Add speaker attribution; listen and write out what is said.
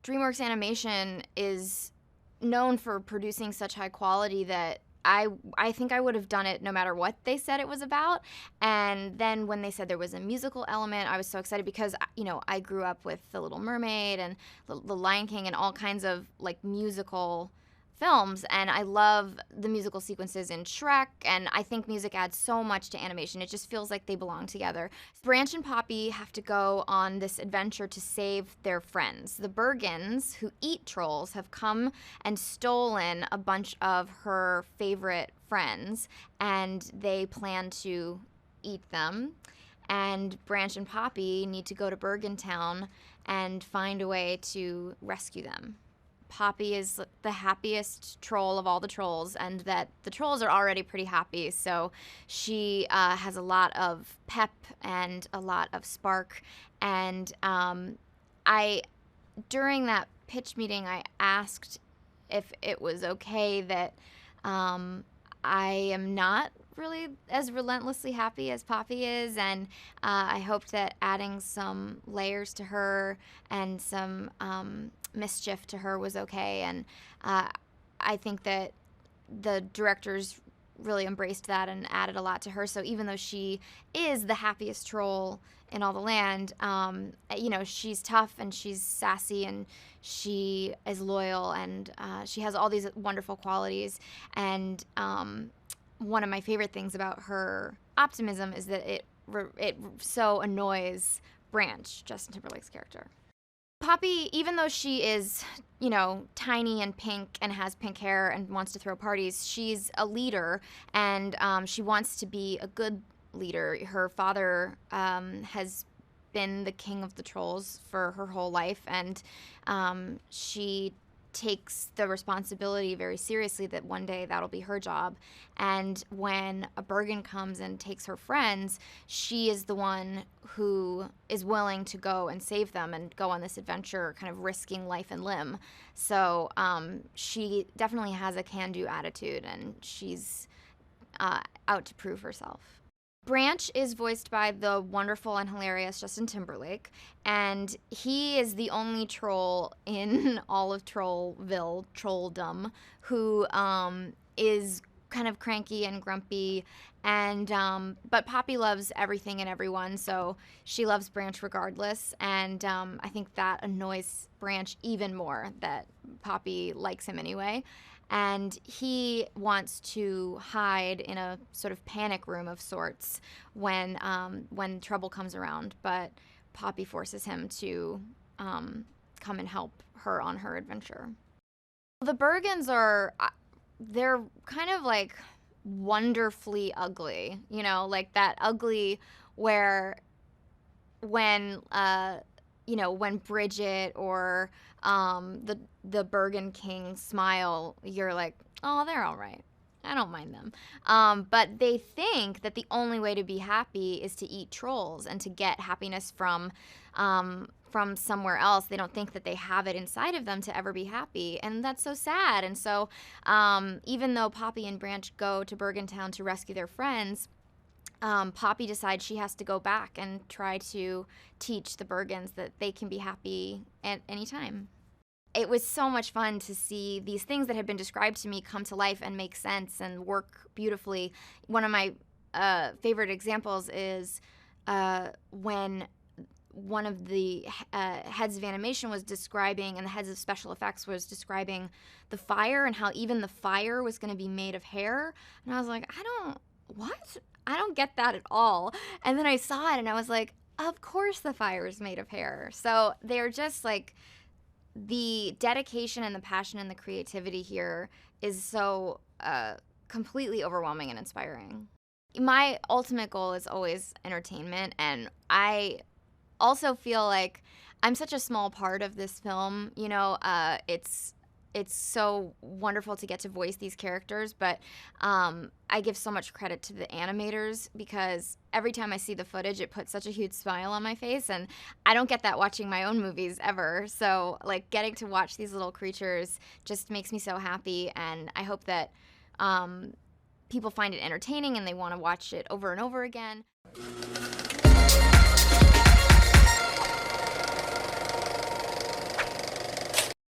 Speaker 1: DreamWorks Animation is known for producing such high quality that I think I would have done it no matter what they said it was about. And then when they said there was a musical element, I was so excited because, you know, I grew up with The Little Mermaid and The Lion King and all kinds of like musical films, and I love the musical sequences in Shrek, and I think music adds so much to animation. It just feels like they belong together. Branch and Poppy have to go on this adventure to save their friends. The Bergens, who eat trolls, have come and stolen a bunch of her favorite friends, and they plan to eat them. And Branch and Poppy need to go to Bergen Town and find a way to rescue them. Poppy is the happiest troll of all the trolls, and that the trolls are already pretty happy, so she has a lot of pep and a lot of spark. And during that pitch meeting, I asked if it was okay that I am not really as relentlessly happy as Poppy is, and I hoped that adding some layers to her and some mischief to her was okay. And I think that the directors really embraced that and added a lot to her. So even though she is the happiest troll in all the land, you know, she's tough and she's sassy and she is loyal, and she has all these wonderful qualities. And one of my favorite things about her optimism is that it so annoys Branch, Justin Timberlake's character. Poppy, even though she is, you know, tiny and pink and has pink hair and wants to throw parties, she's a leader, and she wants to be a good leader. Her father has been the king of the trolls for her whole life, and she takes the responsibility very seriously that one day that'll be her job. And when a Bergen comes and takes her friends, she is the one who is willing to go and save them and go on this adventure, kind of risking life and limb. So she definitely has a can-do attitude, and she's out to prove herself. Branch is voiced by the wonderful and hilarious Justin Timberlake, and he is the only troll in all of Trollville, trolldom, who is kind of cranky and grumpy, and but Poppy loves everything and everyone, so she loves Branch regardless, and I think that annoys Branch even more that Poppy likes him anyway. And he wants to hide in a sort of panic room of sorts when trouble comes around, but Poppy forces him to come and help her on her adventure. The Bergens they're kind of like wonderfully ugly, you know, like that ugly where when Bridget or the Bergen King smile, you're like, oh, they're all right. I don't mind them. But they think that the only way to be happy is to eat trolls and to get happiness from somewhere else. They don't think that they have it inside of them to ever be happy, and that's so sad. And so even though Poppy and Branch go to Bergen Town to rescue their friends, Poppy decides she has to go back and try to teach the Bergens that they can be happy at any time. It was so much fun to see these things that had been described to me come to life and make sense and work beautifully. One of my favorite examples is when one of the heads of animation was describing, and the heads of special effects was describing the fire and how even the fire was going to be made of hair. And I was like, I don't get that at all. And then I saw it and I was like, of course the fire is made of hair. So they're just like, the dedication and the passion and the creativity here is so completely overwhelming and inspiring. My ultimate goal is always entertainment, and I also feel like I'm such a small part of this film. You know, it's so wonderful to get to voice these characters, but I give so much credit to the animators, because every time I see the footage, it puts such a huge smile on my face, and I don't get that watching my own movies ever. So, like, getting to watch these little creatures just makes me so happy, and I hope that people find it entertaining and they want to watch it over and over again.